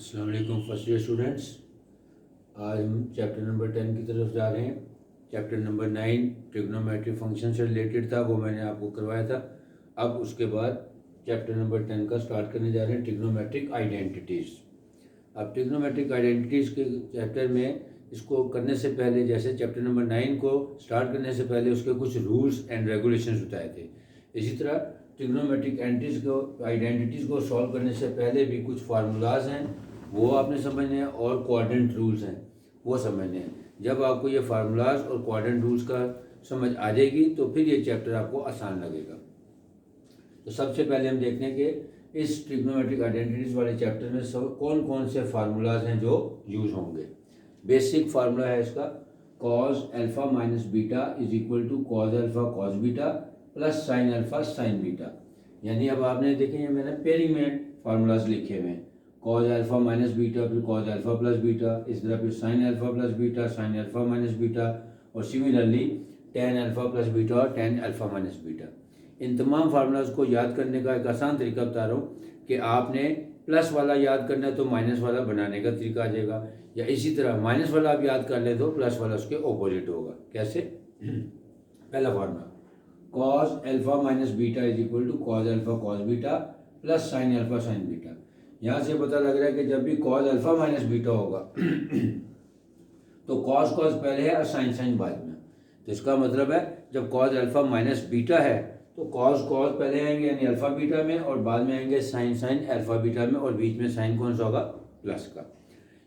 अस्सलाम वालेकुम first year students. आज हम चैप्टर नंबर 10 की तरफ जा रहे हैं। चैप्टर नंबर 9 ट्रिग्नोमेट्री फंक्शन से रिलेटेड था, वो मैंने आपको करवाया था। अब उसके बाद चैप्टर नंबर 10 का स्टार्ट करने जा रहे हैं, ट्रिग्नोमेट्रिक आइडेंटिटीज़। अब ट्रिग्नोमेट्रिक आइडेंटिटीज़ के चैप्टर में इसको करने से पहले, जैसे चैप्टर नंबर 9 को स्टार्ट करने से पहले उसके कुछ रूल्स एंड रेगुलेशंस बताए थे, इसी तरह ट्रिग्नोमेट्रिक आइडेंटिटीज़ को सॉल्व करने से पहले भी कुछ फार्मूलाज हैं वो आपने समझने हैं और क्वाड्रेंट रूल्स हैं वो समझने हैं। जब आपको ये फार्मूलाज और क्वाड्रेंट रूल्स का समझ आ जाएगी तो फिर ये चैप्टर आपको आसान लगेगा। तो सबसे पहले हम देखते हैं कि इस ट्रिग्नोमेट्रिक आइडेंटिटीज़ वाले चैप्टर में सब कौन कौन से फार्मूलाज हैं जो यूज़ होंगे। बेसिक फार्मूला है इसका, cos alpha minus beta is equal to cos alpha cos beta plus sine alpha sine beta. यानी अब आपने देखें मैंने पेयरिंग में फार्मूलाज लिखे हुए हैं, कॉस अल्फा माइनस बीटा फिर कॉस अल्फा प्लस बीटा, इस तरह फिर sine alpha plus beta sine alpha minus beta, और similarly tan alpha plus beta और टेन अल्फा माइनस बीटा। इन तमाम फार्मूलाज को याद करने का एक आसान तरीका बता रहा हूँ कि आपने प्लस वाला याद करना है तो माइनस वाला बनाने का तरीका आ जाएगा, या इसी तरह माइनस वाला आप याद कर ले तो प्लस वाला उसके ऑपोजिट होगा। कैसे? पहला formula, cos alpha minus beta is equal to cos alpha cos beta plus sine alpha sine beta. यहाँ से पता लग रहा है कि जब भी कॉस अल्फा माइनस बीटा होगा तो कॉस कॉस पहले है और साइन साइन बाद में। तो इसका मतलब है जब कॉस अल्फा माइनस बीटा है तो कॉस कॉस पहले आएंगे यानी अल्फा बीटा में, और बाद में आएंगे साइन साइन अल्फा बीटा में, और बीच में साइन कौन सा होगा? प्लस का।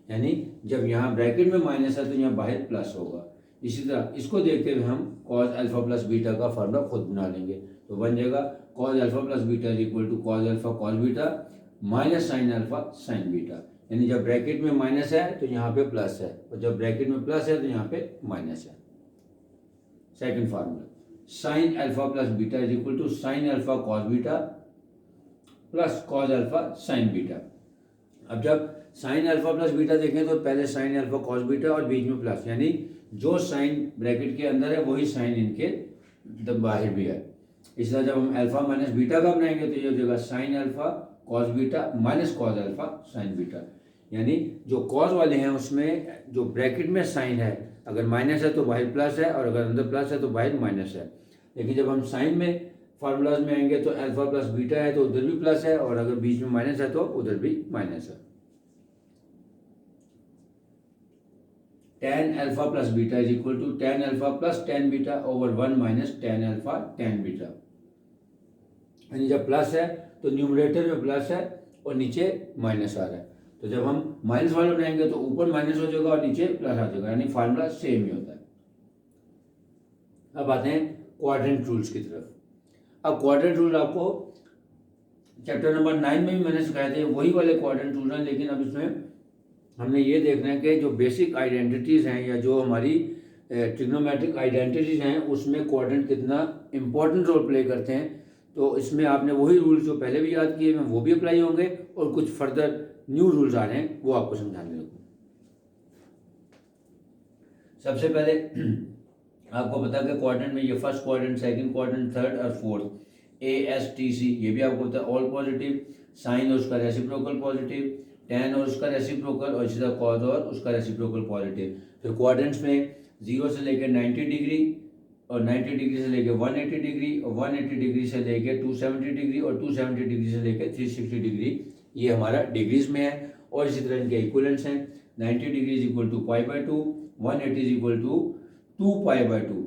यानी जब यहाँ ब्रैकेट में माइनस है तो यहाँ बाहर प्लस होगा। इसी तरह इसको देखते हुए हम कॉस अल्फा प्लस बीटा का फार्मूला खुद बना लेंगे। तो बन जाएगा cos alpha plus beta is equal to cos alpha cos beta minus sine alpha sine beta. यानी जब ब्रैकेट में माइनस है तो यहाँ पे प्लस है, और जब ब्रैकेट में प्लस है तो यहाँ पे माइनस है। Second formula, sine alpha plus beta is equal to sine alpha cos beta plus cos alpha sine beta. अब जब साइन अल्फा प्लस बीटा देखें तो पहले साइन अल्फा कॉस बीटा और बीच में प्लस, यानी जो साइन ब्रैकेट के अंदर है वही साइन इनके बाहर भी है। इस तरह जब हम अल्फा माइनस बीटा का बनाएंगे तो ये हो जाएगा sign alpha cos beta minus cos alpha sine beta. यानी जो कॉस वाले हैं उसमें जो ब्रैकेट में साइन है अगर माइनस है तो बाहर प्लस है, और अगर अंदर प्लस है तो बाहर माइनस है। लेकिन जब हम साइन में फार्मूलाज में आएंगे तो अल्फा प्लस बीटा है तो उधर भी प्लस है, और अगर बीच में माइनस है तो उधर भी माइनस है। Tan alpha plus beta is equal to tan alpha plus tan beta over 1 minus tan alpha tan beta. यानी जब प्लस है तो न्यूमरेटर में प्लस है और नीचे माइनस आ रहा है, तो जब हम माइनस वाला बनाएंगे तो ऊपर माइनस हो जाएगा और नीचे प्लस आ जाएगा, यानी फार्मूला सेम ही होता है। अब आते हैं क्वाड्रेंट रूल्स की तरफ। अब क्वाड्रेंट रूल आपको चैप्टर नंबर 9 में भी मैंने सिखाए थे, वही वाले क्वाड्रेंट रूल हैं, लेकिन अब इसमें हमने ये देखना है कि जो बेसिक आइडेंटिटीज़ हैं या जो हमारी ट्रिग्नोमेट्रिक आइडेंटिटीज़ हैं उसमें क्वाड्रेंट कितना इंपॉर्टेंट रोल प्ले करते हैं। तो इसमें आपने वही रूल्स जो पहले भी याद किए हैं वो भी अप्लाई होंगे, और कुछ फर्दर न्यू रूल्स आ रहे हैं वो आपको समझाने लगूँ। सबसे पहले आपको पता है कि क्वाड्रेंट में ये first quadrant, second quadrant, third और फोर्थ, ASTC, ये भी आपको पता है ऑल पॉजिटिव, साइन और उसका रेसिप्रोकल पॉजिटिव, टेन और उसका रेसिप्रोकल, और इसी तरह कॉस और उसका रेसिप्रोकल पॉजिटिव। फिर क्वाड्रेंट्स में 0 से लेकर 90 डिग्री, और 90 डिग्री से लेकर 180 डिग्री, और 180 डिग्री से लेकर 270 डिग्री, और 270 डिग्री से लेकर 360 डिग्री, ये हमारा डिग्रीज में है। और इसी तरह इनके इक्वलेंट्स हैं, 90 degree is equal to π/2, 180 is equal to 2π/2,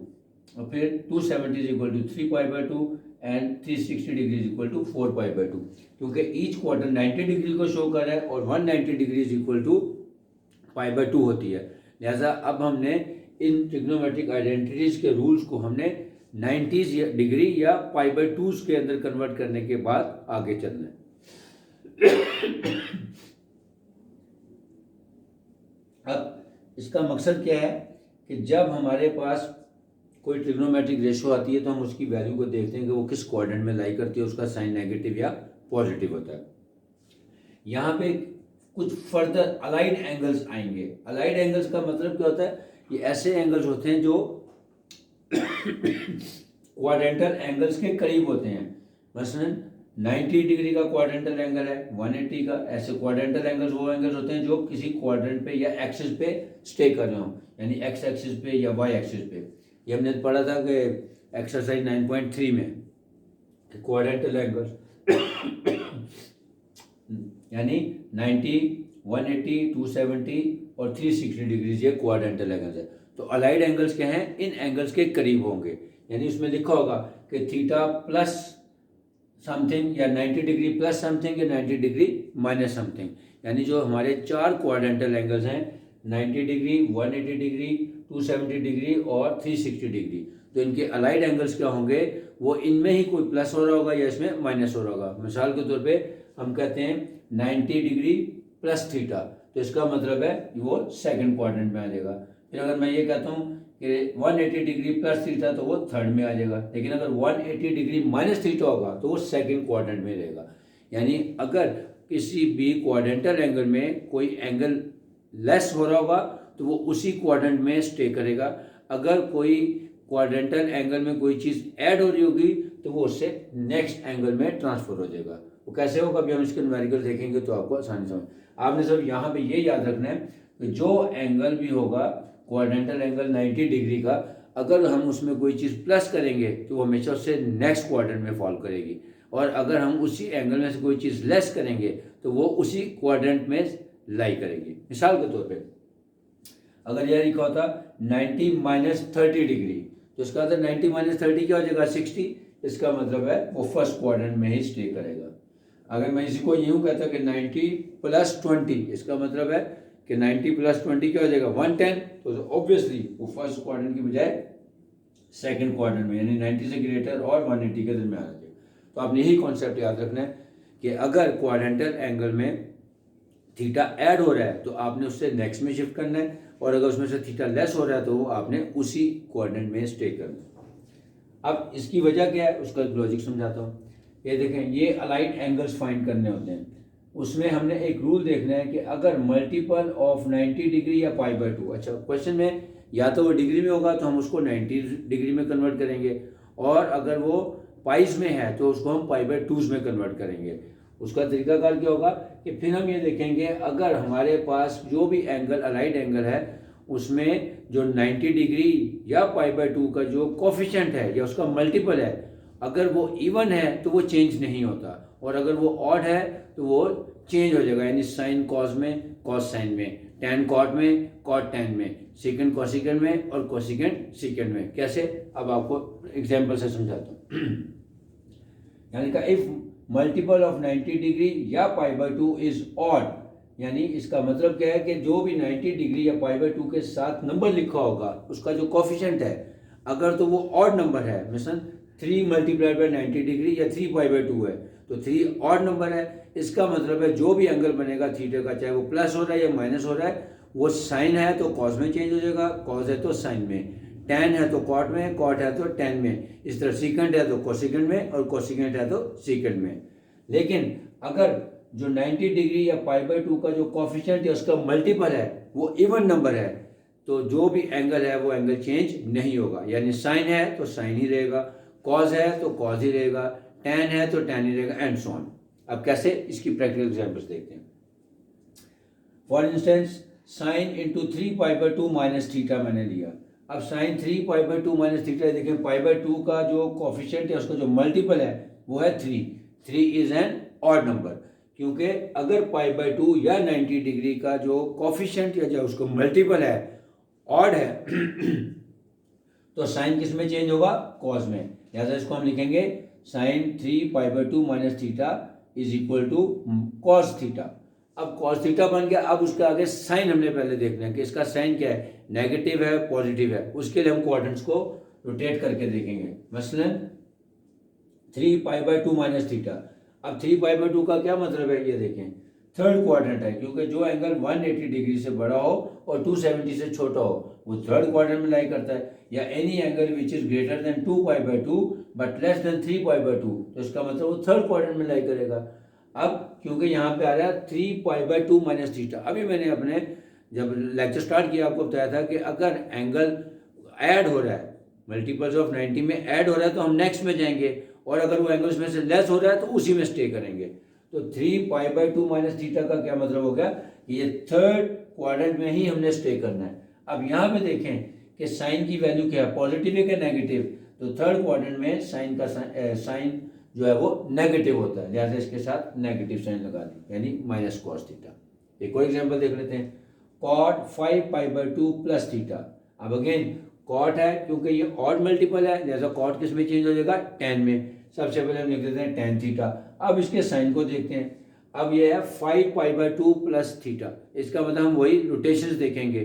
और फिर 270 is equal to 3π/2 and 360 degree is equal to 4π/2। क्योंकि ईच क्वार्टर 90 डिग्री को शो कर रहा है और 190 डिग्री इज इक्वल टू π/2 होती है। लिहाजा अब हमने इन ट्रिग्नोमेट्रिक आइडेंटिटीज के रूल्स को हमने 90 डिग्री या π/2 के अंदर कन्वर्ट करने के बाद आगे चलना है। अब इसका मकसद क्या है कि जब हमारे पास कोई ट्रिग्नोमेट्रिक रेशो आती है तो हम उसकी वैल्यू को देखते हैं कि वो किस क्वाड्रेंट में लाई करती है, उसका साइन नेगेटिव या पॉजिटिव होता है। यहाँ पे कुछ फर्दर अलाइड एंगल्स आएंगे। अलाइड एंगल्स का मतलब क्या होता है? ये ऐसे एंगल्स होते हैं जो क्वाड्रेंटल एंगल्स के करीब होते हैं। मसलन 90 डिग्री का क्वाड्रेंटल एंगल है, 180 का। ऐसे क्वाड्रेंटल एंगल्स वो एंगल्स होते हैं जो किसी क्वाड्रेंट पे या एक्सिस पे स्टे कर रहे हो, यानी एक्स एक्सिस पे या वाई एक्सिस पे। ये हमने पढ़ा था कि एक्सरसाइज 9.3 में, क्वाड्रेंटल एंगल्स यानी 90, 180, 270 और 360 डिग्रीज ये क्वाड्रेंटल एंगल्स है। तो अलाइड एंगल्स क्या हैं, इन एंगल्स के करीब होंगे, यानी उसमें लिखा होगा कि थीटा प्लस समथिंग या 90 डिग्री प्लस समथिंग या 90 डिग्री माइनस समथिंग। यानी जो हमारे चार क्वाड्रेंटल एंगल्स हैं, 90 डिग्री, 180 डिग्री, 270 डिग्री और 360 डिग्री, तो इनके अलाइड एंगल्स क्या होंगे, वो इनमें ही कोई प्लस हो रहा होगा या इसमें माइनस हो रहा होगा। मिसाल के तौर पे हम कहते हैं 90 डिग्री प्लस थीटा, तो इसका मतलब है वो सेकंड क्वाड्रेंट में आ जाएगा। फिर अगर मैं ये कहता हूँ कि 180 डिग्री प्लस थीटा, तो वो थर्ड में आ जाएगा। लेकिन अगर 180 डिग्री माइनस थीटा होगा तो वो सेकंड क्वाड्रेंट में रहेगा। यानी अगर किसी भी क्वाड्रेंटल एंगल में कोई एंगल लेस हो रहा होगा तो वो उसी क्वाड्रेंट में स्टे करेगा। अगर कोई क्वाड्रेंटल एंगल में कोई चीज़ ऐड हो रही होगी तो वो उससे नेक्स्ट एंगल में ट्रांसफर हो जाएगा। वो कैसे होगा, अभी हम इसके न्यूमेरिकल देखेंगे तो आपको आसानी समझ। आपने सब यहाँ पे ये याद रखना है कि जो एंगल भी होगा क्वाड्रेंटल एंगल 90 डिग्री का, अगर हम उसमें कोई चीज़ प्लस करेंगे तो वो हमेशा उससे नेक्स्ट क्वाड्रेंट में फॉल करेगी, और अगर हम उसी एंगल में से कोई चीज़ लेस करेंगे तो वो उसी क्वाड्रेंट में लाई करेगी। मिसाल के तौर पे अगर यह लिखा होता 90 माइनस 30 डिग्री, तो इसका मतलब 90 माइनस 30 क्या हो जाएगा, 60। इसका मतलब है वो फर्स्ट क्वाड्रेंट में ही स्टे करेगा। अगर मैं इसी को यूँ कहता कि 90 प्लस 20, इसका मतलब है कि 90 प्लस 20 क्या हो जाएगा, 110, तो ऑब्वियसली वो फर्स्ट क्वाड्रेंट की बजाय सेकंड क्वाड्रेंट में, यानी 90 से ग्रेटर और 180 के दरमियान आ जाएगा। तो आपने यही कॉन्सेप्ट याद रखना है कि अगर क्वाड्रेंटल एंगल में थीटा ऐड हो रहा है तो आपने उससे नेक्स्ट में शिफ्ट करना है, और अगर उसमें से थीटा लेस हो रहा है तो आपने उसी क्वाड्रेंट में स्टे करना है। अब इसकी वजह क्या है, उसका लॉजिक समझाता हूँ। ये देखें, ये अलाइड एंगल्स फाइंड करने होते हैं। उसमें हमने एक रूल देखना है कि अगर मल्टीपल ऑफ 90 डिग्री या π/2, अच्छा क्वेश्चन में या तो वो डिग्री में होगा तो हम उसको 90 डिग्री में कन्वर्ट करेंगे, और अगर वो पाइज में है तो उसको हम π/2 में कन्वर्ट करेंगे। उसका तरीकाकार क्या होगा कि फिर हम ये देखेंगे अगर हमारे पास जो भी एंगल अलाइड एंगल है उसमें जो 90 डिग्री या π/2 का जो कोफिशिएंट है या उसका मल्टीपल है, अगर वो इवन है तो वो चेंज नहीं होता, और अगर वो ऑड है तो वो चेंज हो जाएगा। यानी साइन कॉस में, कॉस साइन में, टैन कॉट में, कॉट टैन में, सेकंड कोसिकेंड में और कोसिकेंड सेकंड में। कैसे, अब आपको एग्जांपल से समझाता हूँ। यानी का इफ मल्टीपल ऑफ 90 डिग्री या π/2 इज ऑड, यानी इसका मतलब क्या है कि जो भी 90 डिग्री या π/2 के साथ नंबर लिखा होगा उसका जो कोफिशिएंट है, अगर तो वो ऑड नंबर है, मिसल 3 मल्टीप्लाइड बाई 90 डिग्री या 3 π/2 है, तो 3 ऑड नंबर है। इसका मतलब है जो भी एंगल बनेगा थीटा का, चाहे वो प्लस हो रहा है या माइनस हो रहा है, वो साइन है तो कॉस में चेंज हो जाएगा, कॉस है तो साइन में, टैन है तो कॉट में, कॉट है तो टैन में, इस तरह सीकेंड है तो कोसिकेंड में और कोसिकेंड है तो सीकेंड में। लेकिन अगर जो 90 डिग्री या π/2 का जो कोफिशिएंट है उसका मल्टीपल है, वो इवन नंबर है, तो जो भी एंगल है वो एंगल चेंज नहीं होगा। यानी साइन है तो साइन ही रहेगा, कॉस है तो कॉस ही रहेगा, टैन है तो टैन ही रहेगा, एंड सो ऑन। अब कैसे, इसकी प्रैक्टिकल एग्जांपल्स देखते हैं। For instance sine into 3 π/2 minus theta मैंने लिया। अब साइन 3 π/2 माइनस थीटा, देखें π/2 का जो कोफिशिएंट है उसका जो मल्टीपल है वो है 3। 3 इज एन ऑड नंबर, क्योंकि अगर π/2 या 90 डिग्री का जो कोफिशिएंट या जो उसको मल्टीपल है ऑड है तो साइन किस में चेंज होगा, कॉस में। लिहाजा इसको हम लिखेंगे sine 3 π/2 minus theta is equal to cos theta. अब कॉस थीटा बन गया। अब उसके आगे साइन हमने पहले देखना है कि इसका साइन क्या है, नेगेटिव है पॉजिटिव है। उसके लिए हम क्वाड्रेंट्स को रोटेट करके देखेंगे। मसलन 3 π/2 माइनस थीटा। अब 3 π/2 का क्या मतलब है, ये देखें, थर्ड क्वाड्रेंट है, क्योंकि जो एंगल 180 डिग्री से बड़ा हो और 270 से छोटा हो वो थर्ड क्वाड्रेंट में लाई करता है। या any angle which is greater than 2 π/2 but less than 3 π/2, तो इसका मतलब वो थर्ड क्वाड्रेंट में लाई करेगा। अब क्योंकि यहाँ पे आ रहा है 3 π/2 माइनस थीटा, अभी मैंने अपने जब लेक्चर स्टार्ट किया आपको बताया था कि अगर एंगल ऐड हो रहा है, मल्टीपल्स ऑफ 90 में ऐड हो रहा है तो हम नेक्स्ट में जाएंगे, और अगर वो एंगल उसमें से लेस हो रहा है तो उसी में स्टे करेंगे। तो 3π/2 माइनस थीटा का क्या मतलब हो गया कि ये थर्ड क्वाड्रेंट में ही हमने स्टे करना है। अब यहाँ पे देखें कि साइन की वैल्यू क्या है, पॉजिटिव है क्या नेगेटिव, तो थर्ड क्वाड्रेंट में साइन का साइन जो है वो नेगेटिव होता है, लिहाजा इसके साथ नेगेटिव साइन लगा दें, यानी माइनस कॉस थीटा। एक और एग्जांपल देख लेते हैं, कॉट 5π/2 प्लस थीटा। अब अगेन कॉट है, क्योंकि ये ऑड मल्टीपल है, लिहाजा कॉट किस में चेंज हो जाएगा, tan में। सबसे पहले हम लिख देते हैं tan थीटा। अब इसके साइन को देखते हैं। अब ये है 5π/2 प्लस थीटा, इसका मतलब हम वही रोटेशंस देखेंगे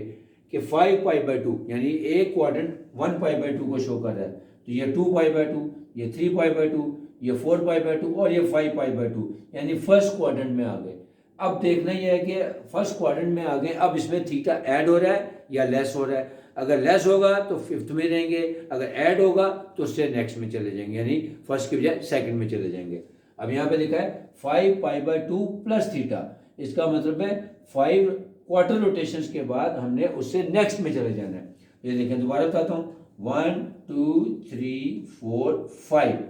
कि 5π/2 यानी एक क्वाड्रेंट 1π/2 को शो कर रहा है, तो ये 2π/2, ये 3π/2, ये 4π/2 और ये 5π/2, यानी फर्स्ट क्वाड्रेंट में आ गए। अब देखना यह है कि फर्स्ट क्वाड्रेंट में आ गए, अब इसमें थीटा ऐड हो रहा है या लेस हो रहा है। अगर लेस होगा तो फिफ्थ में रहेंगे, अगर ऐड होगा तो उससे नेक्स्ट में चले जाएंगे, यानी फर्स्ट की बजाय सेकंड में चले जाएंगे। अब यहाँ पे लिखा है 5π/2 प्लस थीटा, इसका मतलब है 5 क्वार्टर रोटेशंस के बाद हमने उससे नेक्स्ट में चले जाना है। ये देखें, दोबारा बताता हूँ, 1 2 3 4 5।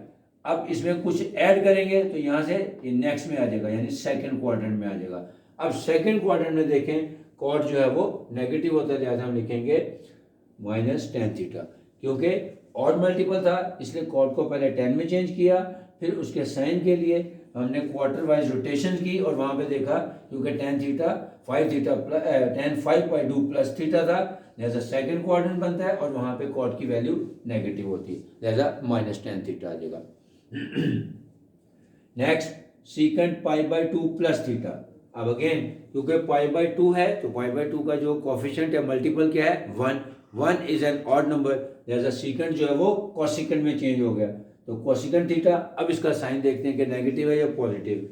अब इसमें कुछ ऐड करेंगे तो यहाँ से ये नेक्स्ट में आ जाएगा, यानी सेकंड क्वाड्रेंट में आ जाएगा। अब सेकंड क्वाड्रेंट में देखें कॉट जो है वो नेगेटिव होता है, लिहाजा हम लिखेंगे माइनस tan थीटा, क्योंकि ऑड मल्टीपल था इसलिए कॉट को पहले 10 में चेंज किया, फिर उसके साइन के लिए हमने क्वार्टर वाइज रोटेशन की और वहां पे देखा क्योंकि tan थीटा 5π/2 प्लस थीटा था, लिहाजा सेकंड क्वाड्रेंट बनता है और वहां पे कॉट की वैल्यू नेगेटिव होती है, लिहाजा माइनस tan थीटा आ जाएगा। Next secant π/2 plus theta. अब अगेन क्योंकि π/2 है तो π/2 का जो कोफिशिएंट है मल्टीपल क्या है, 1 इज एन ऑड नंबर, लिहाजा सीकेंड जो है वो कोसिकेंड में चेंज हो गया, तो कोसिकेंड थीटा। अब इसका साइन देखते हैं कि नेगेटिव है या पॉजिटिव।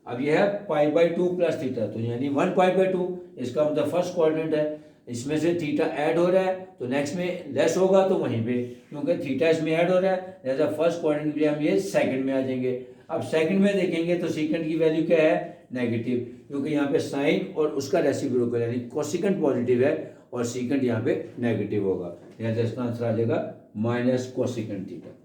अब यह है π/2 प्लस थीटा, तो यानी 1π/2, इसका मतलब फर्स्ट क्वाड्रेंट है, इसमें से थीटा ऐड हो रहा है तो नेक्स्ट में लेस होगा तो वहीं पे, क्योंकि थीटा इसमें ऐड हो रहा है लिहाजा फर्स्ट क्वाड्रेंट के लिए हम ये सेकंड में आ जाएंगे। अब सेकंड में देखेंगे तो सीकेंड की वैल्यू क्या है, नेगेटिव, क्योंकि यहाँ पे साइन और उसका रेसिप्रोकल यानी कोसिकेंड पॉजिटिव है और सीकेंड यहाँ पे नेगेटिव होगा, लिहाजा इसका आंसर आ जाएगा माइनस कोसिकेंड थीटा।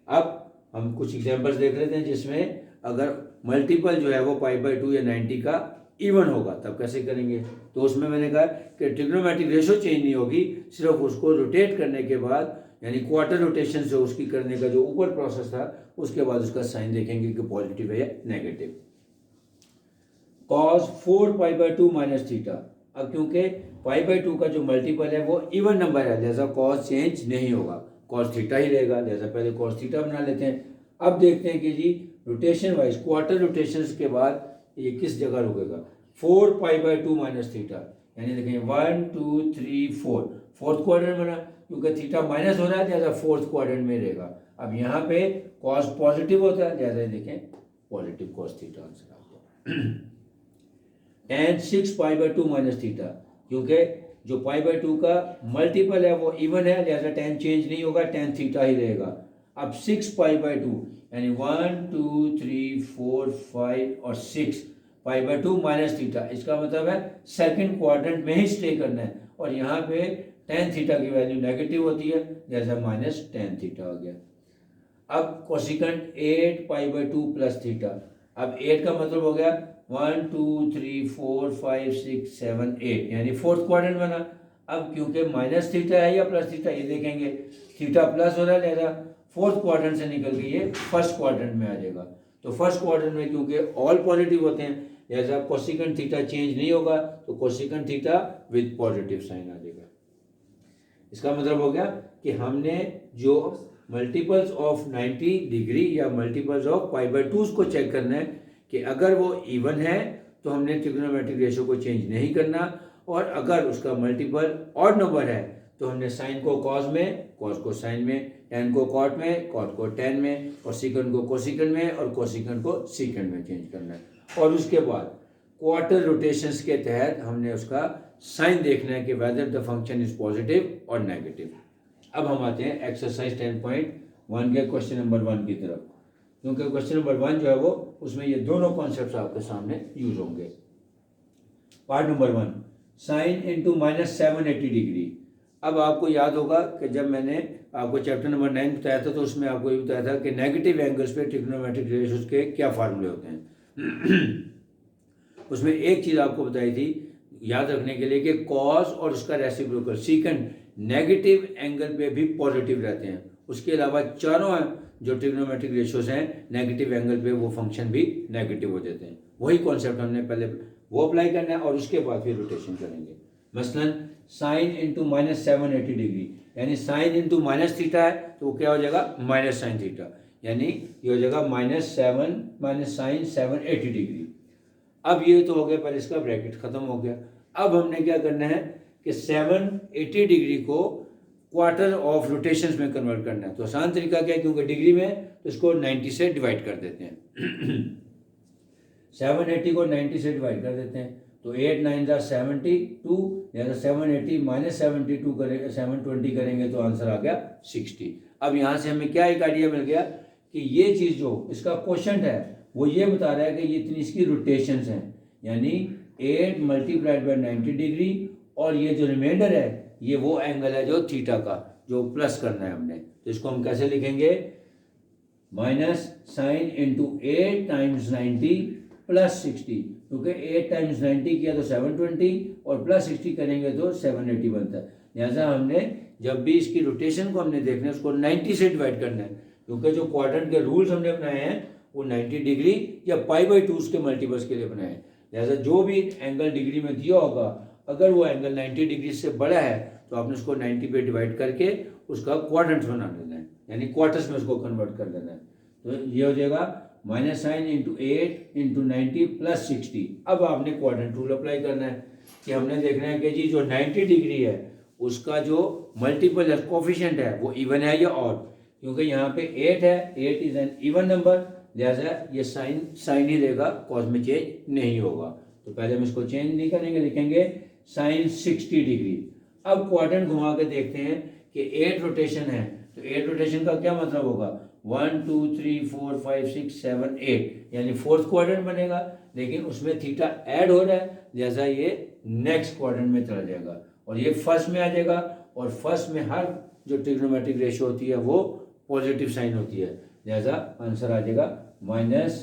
अब हम कुछ एग्जांपल्स देख लेते हैं जिसमें अगर मल्टीपल जो है वो π/2 या 90 का इवन होगा तब कैसे करेंगे। तो उसमें मैंने कहा कि ट्रिग्नोमेट्रिक रेशो चेंज नहीं होगी, सिर्फ उसको रोटेट करने के बाद यानी क्वार्टर रोटेशन से उसकी करने का जो ऊपर प्रोसेस था उसके बाद उसका साइन देखेंगे कि पॉजिटिव है या नेगेटिव। cos 4π/2 minus theta. अब क्योंकि π/2 का जो मल्टीपल है वो इवन नंबर है, लिहाजा cos चेंज नहीं होगा, cos थीटा ही रहेगा, लिहाजा पहले cos थीटा बना लेते हैं। अब देखते हैं कि जी रोटेशन वाइज क्वार्टर रोटेशन के बाद ये किस जगह रुकेगा, 4π/2 माइनस थीटा, यानी देखें 1 2 3 4, फोर्थ क्वाड्रेंट बना, क्योंकि थीटा माइनस हो रहा है लिहाजा फोर्थ क्वाड्रेंट में रहेगा। अब यहाँ पे cos पॉजिटिव होता है, लिहाजा देखें पॉजिटिव cos थीटा आंसर आ गया। tan 6π/2 माइनस थीटा, क्योंकि जो π/2 का मल्टीपल है वो इवन है, लिहाजा tan चेंज नहीं होगा, tan थीटा ही रहेगा। अब 6π/2 यानी 1 2 3 4 5 और 6π/2 माइनस थीटा, इसका मतलब है सेकंड क्वाड्रेंट में ही स्टे करना है और यहाँ पे tan थीटा की वैल्यू नेगेटिव होती है, लिहाजा माइनस tan थीटा हो गया। अब कोसिकेंट 8π/2 प्लस थीटा। अब 8 का मतलब हो गया 1 2 3 4 5 6 7 8, यानी फोर्थ क्वाड्रेंट बना। अब क्योंकि माइनस थीटा है या प्लस थीटा ये देखेंगे, थीटा प्लस हो रहा है लिहाजा फोर्थ क्वाड्रेंट से निकल के ये फर्स्ट क्वाड्रेंट में आ जाएगा। तो फर्स्ट क्वाड्रेंट में क्योंकि ऑल पॉजिटिव होते हैं लिहाजा कोसिकेंट थीटा चेंज नहीं होगा, तो cosecant theta with positive sign आ जाएगा। इसका मतलब हो गया कि हमने जो मल्टीपल्स ऑफ 90 डिग्री या मल्टीपल्स ऑफ π/2 को चेक करना है कि अगर वो इवन है तो हमने ट्रिग्नोमेट्रिक रेशो को चेंज नहीं करना, और अगर उसका मल्टीपल ऑड नंबर है तो हमने साइन को कॉस में, कॉस को साइन में, tan को कॉट में, कॉट को tan में, और सीकेंड को कोसिकेंड में और कोसिकेंड को सीकेंड में चेंज करना है। और उसके बाद क्वार्टर रोटेशंस के तहत हमने उसका साइन देखना है कि whether the function is positive और नेगेटिव। अब हम आते हैं एक्सरसाइज 10.1 के क्वेश्चन नंबर 1 की तरफ, क्योंकि क्वेश्चन नंबर 1 जो है वो उसमें ये दोनों कॉन्सेप्ट्स आपके सामने यूज होंगे। Part number 1 sine into -780 degree. अब आपको याद होगा कि जब मैंने आपको चैप्टर नंबर 9 बताया था, तो उसमें आपको ये बताया था कि नेगेटिव एंगल्स पे ट्रिग्नोमेट्रिक रेशियोज के क्या फार्मूले होते हैं। उसमें एक चीज़ आपको बताई थी याद रखने के लिए कि कॉस और उसका रेसिप्रोकल सीकेंट नेगेटिव एंगल पे भी पॉजिटिव रहते हैं। उसके अलावा चारों जो ट्रिग्नोमेट्रिक रेशियोज हैं नेगेटिव एंगल पे वो फंक्शन भी नेगेटिव हो जाते हैं। वही कॉन्सेप्ट हमने पहले वो अप्लाई करना है और उसके बाद फिर रोटेशन करेंगे। मसलन साइन इंटू -780 डिग्री, यानी साइन इंटू माइनस थीटा है तो वो क्या हो जाएगा माइनस साइन थीटा, यानी ये हो जाएगा -7 माइनस साइन 780 डिग्री। अब ये तो हो गया, पहले इसका ब्रैकेट खत्म हो गया। अब हमने क्या करना है कि 780 डिग्री को क्वार्टर ऑफ रोटेशंस में कन्वर्ट करना है। तो आसान तरीका क्या है, क्योंकि डिग्री में तो इसको 90 से डिवाइड कर देते हैं। 780 को 90 से डिवाइड कर देते हैं तो 8 9 72, या 780 माइनस 72 करेंगे 720 करेंगे तो आंसर आ गया 60। अब यहाँ से हमें क्या एक आइडिया मिल गया कि ये चीज़ जो इसका क्वेश्चन है वो ये बता रहा है कि ये इतनी इसकी रोटेशंस हैं, यानी 8 मल्टीप्लाइड बाय 90 डिग्री, और ये जो रिमाइंडर है ये वो एंगल है जो थीटा का जो प्लस करना है हमने। तो इसको हम कैसे लिखेंगे, minus sine into 8 times 90 plus 60, क्योंकि 8 टाइम्स 90 किया तो 720 और प्लस 60 करेंगे तो 780 बनता है। लिहाजा हमने जब भी इसकी रोटेशन को हमने देखना है उसको 90 से डिवाइड करना है, क्योंकि जो क्वाड्रेंट के रूल्स हमने बनाए हैं वो 90 डिग्री या π/2 के मल्टीपल्स के लिए बनाए हैं। लिहाजा जो भी एंगल डिग्री में दिया होगा अगर वो एंगल 90 डिग्री से बड़ा है तो आपने उसको 90 पे डिवाइड करके उसका क्वाड्रेंट्स बना लेना है, यानी क्वार्टर्स में उसको कन्वर्ट कर देना है। तो ये हो जाएगा minus sine into 8 into 90 plus 60। अब आपने क्वाड्रेंट रूल अप्लाई करना है कि हमने देखना है कि जी जो 90 डिग्री है उसका जो मल्टीपल है कोफिशिएंट है वो इवन है या ऑड, क्योंकि यहाँ पे 8 है, 8 इज एन इवन नंबर, लिहाजा ये साइन ही रहेगा, कॉस में चेंज नहीं होगा। तो पहले हम इसको चेंज नहीं करेंगे, लिखेंगे साइन 60 डिग्री। अब क्वाड्रेंट घुमा के देखते हैं कि 8 रोटेशन है, तो 8 रोटेशन का क्या मतलब होगा 1 2 3 4 5 6 7 8, यानी फोर्थ क्वाड्रेंट बनेगा, लेकिन उसमें थीटा ऐड हो रहा है, लिहाजा ये नेक्स्ट क्वाड्रेंट में चला जाएगा और ये फर्स्ट में आ जाएगा। और फर्स्ट में हर जो ट्रिग्नोमेट्रिक रेशियो होती है वो पॉजिटिव साइन होती है, लिहाजा आंसर आ जाएगा माइनस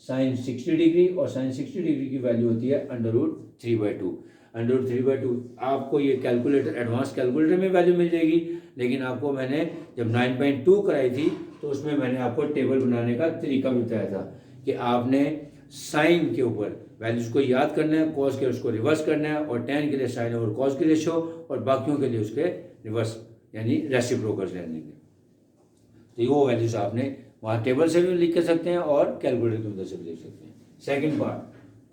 साइन 60 डिग्री, और साइन 60 डिग्री की वैल्यू होती है √3/2। √3/2 आपको ये कैलकुलेटर एडवांस कैलकुलेटर में वैल्यू मिल जाएगी, लेकिन आपको मैंने जब 9.2 कराई थी तो उसमें मैंने आपको टेबल बनाने का तरीका भी बताया था कि आपने साइन के ऊपर वैल्यूज को याद करना है, कॉस के उसको रिवर्स करना है, और टेन के लिए साइन ओवर कॉस की रेशियो और बाकियों के लिए उसके रिवर्स यानी रेसिप्रोकल लेने के। तो वो वैल्यूज आपने वहाँ टेबल से भी लिख कर सकते हैं और कैलकुलेटर की मदद से भी लिख सकते हैं। Second part,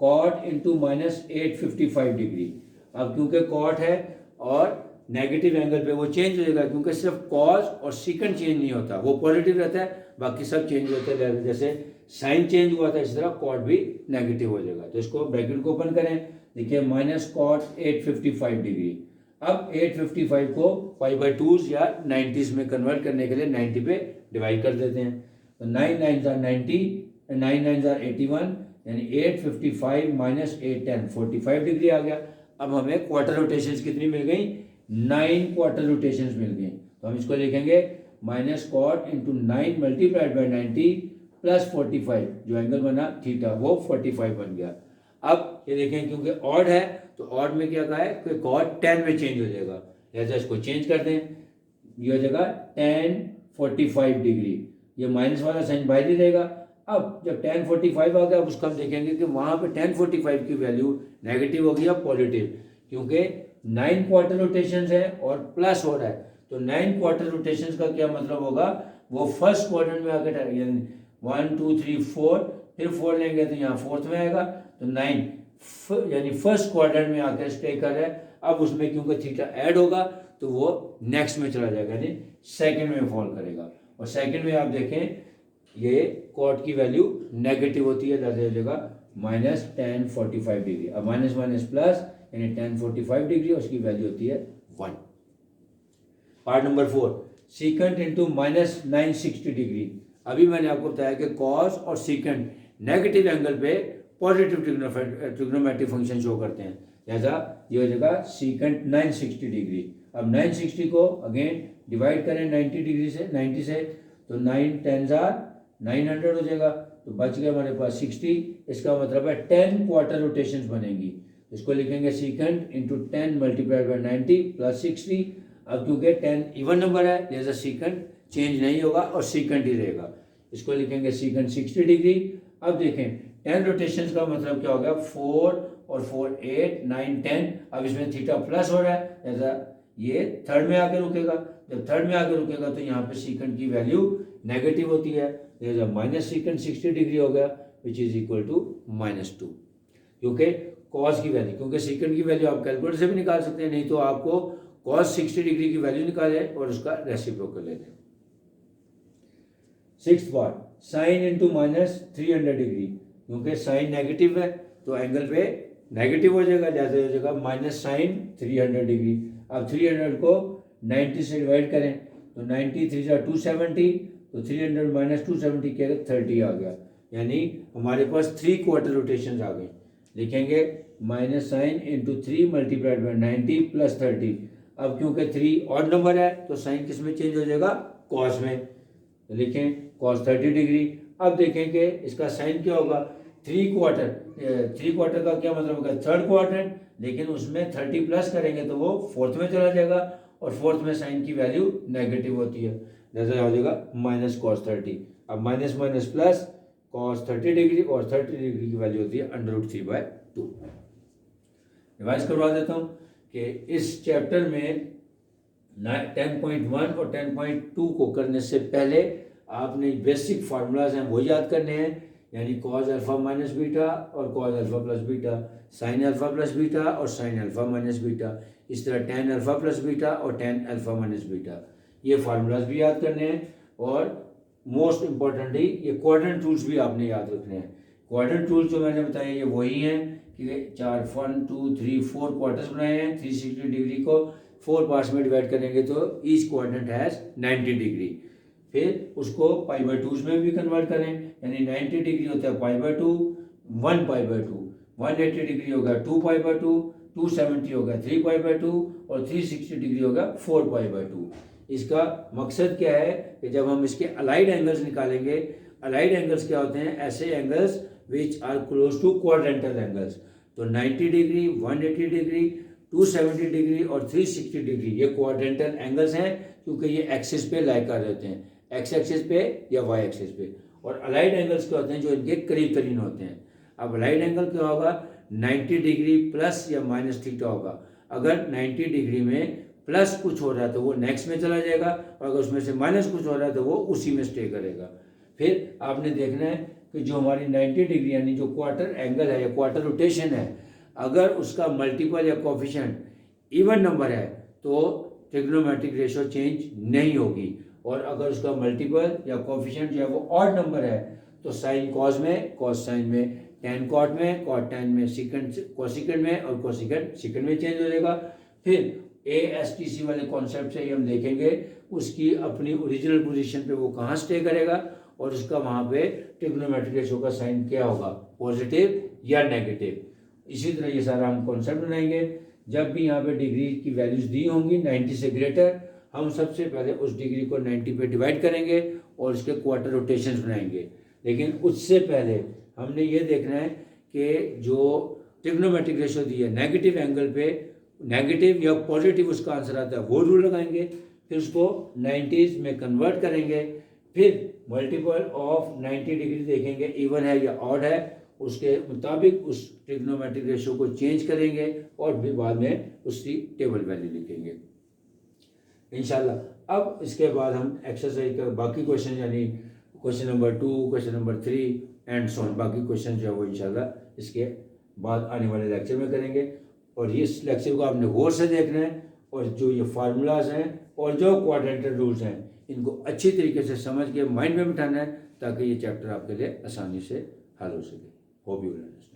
cot into -855 degree. अब क्योंकि कॉट है और नेगेटिव एंगल पे वो चेंज हो जाएगा, क्योंकि सिर्फ कॉस और सीकेंट चेंज नहीं होता, वो पॉजिटिव रहता है, बाकी सब चेंज होते हैं। जैसे साइन चेंज हुआ था इस तरह कॉट भी नेगेटिव हो जाएगा। तो इसको ब्रैकेट को ओपन करें, देखिए माइनस कॉट 855 डिग्री। अब 855 को π/2 या 90s में कन्वर्ट करने के लिए 90 पे डिवाइड कर देते हैं, तो 9 9 90, 9 9 81, यानी 855 माइनस 810 45 डिग्री आ गया। अब हमें क्वार्टर रोटेशंस कितनी मिल गई 9 क्वार्टर रोटेशंस मिल गई। तो हम इसको लिखेंगे minus cot into 9 multiplied by 90 plus 45, जो एंगल बना थीटा वो 45 बन गया। अब ये देखें क्योंकि ऑड है तो ऑड में क्या कहा है कि कॉट 10 में चेंज हो जाएगा, लिहाजा इसको चेंज कर दें, ये हो जाएगा 10 45 डिग्री, ये माइनस वाला साइन बाहर ही रहेगा। अब जब 10 45 आ गया अब उसको हम देखेंगे कि वहाँ पे 10 45 की वैल्यू नेगेटिव होगी या पॉजिटिव, क्योंकि 9 क्वार्टर रोटेशंस है और प्लस हो रहा है, तो 9 क्वार्टर रोटेशंस का क्या मतलब होगा वो फर्स्ट क्वाड्रेंट में आकर 1 2 3 4, फिर 4 लेंगे तो यहाँ फोर्थ में आएगा, तो 9 यानी फर्स्ट क्वाड्रेंट में आकर स्टे कर रहा है। अब उसमें क्योंकि थीटा ऐड होगा तो वो नेक्स्ट में चला जाएगा, यानी सेकंड में फॉल करेगा, और सेकंड में आप देखें ये कॉट की वैल्यू नेगेटिव होती है, हो जाएगा माइनस 10 45 डिग्री। अब माइनस माइनस प्लस यानी 10 45 डिग्री, उसकी वैल्यू होती है 1। Part number 4, secant into -960 degree. अभी मैंने आपको बताया कि कॉस और सीकेंट नेगेटिव एंगल पे पॉजिटिव ट्रिग्नोमेट्रिक फंक्शन शो करते हैं, लिहाजा ये हो जाएगा सीकेंट 960 डिग्री। अब 960 को अगेन डिवाइड करें 90 से, तो 9 10 900 हो जाएगा, तो बच गया हमारे पास 60। इसका मतलब है 10 क्वार्टर रोटेशंस बनेंगी। इसको लिखेंगे secant into 10 multiplied by 90 plus 60। अब क्योंकि 10 इवन नंबर है लिहाजा सीकेंट चेंज नहीं होगा और सीकेंट ही रहेगा। इसको लिखेंगे सीकेंट 60 डिग्री। अब देखें 10 रोटेशंस का मतलब क्या हो गया, 4 और 4 8 9 10। अब इसमें थीटा प्लस हो रहा है, ऐसा ये थर्ड में आके रुकेगा। जब थर्ड में आके रुकेगा तो यहाँ पे सीकेंट की वैल्यू नेगेटिव होती है, लिहाजा माइनस सीकेंट 60 डिग्री हो गया, विच इज इक्वल टू -2। क्योंकि कॉस की वैल्यू, क्योंकि सीकेंट की वैल्यू आप कैलकुलेटर से भी निकाल सकते हैं, नहीं तो आपको कॉस 60 डिग्री की वैल्यू निकाले और उसका रेसिप्रोकल ले लें। 6th part, sine into -300 degree. क्योंकि साइन नेगेटिव है तो एंगल पे नेगेटिव हो जाएगा, जैसे हो जाएगा माइनस साइन 300 डिग्री। अब 300 को 90 से डिवाइड करें तो 90 3 270, तो 300 - 270 क्या 30 आ गया, यानी हमारे पास 3 क्वार्टर रोटेशन आ गए। लिखेंगे minus sign into 3 multiplied by 90 plus 30। अब क्योंकि 3 ऑड नंबर है तो साइन किस में चेंज हो जाएगा, कॉस में, तो लिखें कॉस 30 डिग्री। अब देखेंगे इसका साइन क्या होगा, 3 क्वार्टर का क्या मतलब होगा, थर्ड क्वार्टर, लेकिन उसमें 30 प्लस करेंगे तो वो फोर्थ में चला जाएगा और फोर्थ में साइन की वैल्यू नेगेटिव होती है, जैसा हो जाएगा माइनस कॉस 30। अब minus minus plus cos 30 degree, और 30 डिग्री की वैल्यू होती है √3/2। रिवाइज करवा देता हूँ कि इस चैप्टर में 10.1 और 10.2 को करने से पहले आपने बेसिक फार्मूलाज हैं वो याद करने हैं, यानी कॉज अल्फा माइनस बीटा और cause alpha plus beta, sine alpha plus beta और साइन अल्फा माइनस बीटा, इस तरह टेन अल्फा प्लस बीटा और टेन अल्फा माइनस बीटा, ये फार्मूलाज भी याद करने हैं। और मोस्ट इम्पॉर्टेंटली ये क्वाड्रेंट रूल्स भी आपने याद रखने हैं। क्वाड्रेंट रूल्स जो मैंने बताए ये वही हैं कि 1 2 3 4 क्वार्टर्स बनाए हैं, 360 डिग्री को 4 पार्ट्स में डिवाइड करेंगे तो ईच क्वाड्रेंट हैज़ 90 डिग्री। फिर उसको π/2 में भी कन्वर्ट करें, यानी 90 डिग्री होता है π/2, 1 π/2, 180 डिग्री होगा 2 π/2, 270 होगा 3 π/2 और 360 डिग्री होगा 4 π/2। इसका मकसद क्या है कि जब हम इसके अलाइड एंगल्स निकालेंगे, अलाइड एंगल्स क्या होते हैं, ऐसे angles which are close to quadrantal angles. तो 90 डिग्री, 180 डिग्री, 270 डिग्री और 360 डिग्री ये क्वाड्रेंटल एंगल्स हैं, क्योंकि ये एक्सिस पे लाई कर रहते हैं, एक्स एक्सिस पे या वाई एक्सिस पे। और अलाइड एंगल्स क्या होते हैं, जो इनके करीब तरीन होते हैं। अब अलाइड एंगल क्या होगा, 90 डिग्री प्लस या माइनस थीटा होगा। अगर 90 डिग्री में प्लस कुछ हो रहा है तो वो नेक्स्ट में चला जाएगा, और अगर उसमें से माइनस कुछ हो रहा है तो वो उसी में स्टे करेगा। फिर आपने देखना है कि जो हमारी 90 डिग्री यानी जो क्वार्टर एंगल है या क्वार्टर रोटेशन है, अगर उसका मल्टीपल या कोफिशिएंट इवन नंबर है तो ट्रिग्नोमेट्रिक रेशियो चेंज नहीं होगी, और अगर उसका मल्टीपल या कोफिशिएंट जो है वो ऑड नंबर है तो साइन कॉस में, कॉस साइन में, टेन कॉट में, कॉट टेन में, सीकेंट कोसिकेंट में और कोसिकेंट सीकेंट में चेंज हो जाएगा। फिर ASTC वाले कॉन्सेप्ट से हम देखेंगे उसकी अपनी ओरिजिनल पोजीशन पे वो कहाँ स्टे करेगा और उसका वहाँ पे ट्रिग्नोमेट्रिक रेशियो का साइन क्या होगा, पॉजिटिव या नेगेटिव। इसी तरह ये सारा हम कॉन्सेप्ट बनाएंगे। जब भी यहाँ पे डिग्री की वैल्यूज दी होंगी 90 से ग्रेटर, हम सबसे पहले उस डिग्री को 90 पे डिवाइड करेंगे और उसके क्वार्टर रोटेशंस बनाएंगे। लेकिन उससे पहले हमने ये देखना है कि जो ट्रिग्नोमेट्रिक रेशियो दी है नेगेटिव एंगल पे, नेगेटिव या पॉजिटिव उसका आंसर आता है वो रूल लगाएंगे, फिर उसको 90s में कन्वर्ट करेंगे, फिर मल्टीपल ऑफ 90 डिग्री देखेंगे इवन है या ऑड है, उसके मुताबिक उस ट्रिग्नोमेट्रिक रेशियो को चेंज करेंगे और फिर बाद में उसकी टेबल वैल्यू लिखेंगे इंशाल्लाह। अब इसके बाद हम एक्सरसाइज का बाकी क्वेश्चन यानी question number 2, question number 3 and so on, बाकी क्वेश्चन जो है वो इंशाल्लाह इसके बाद आने वाले लेक्चर में करेंगे। और इस लेक्चर को आपने गौर से देखना है और जो ये फार्मूलाज हैं और जो क्वाड्रेंटल रूल्स हैं इनको अच्छी तरीके से समझ के माइंड में बिठाना है ताकि ये चैप्टर आपके लिए आसानी से हल हो सके। Hope you will understand.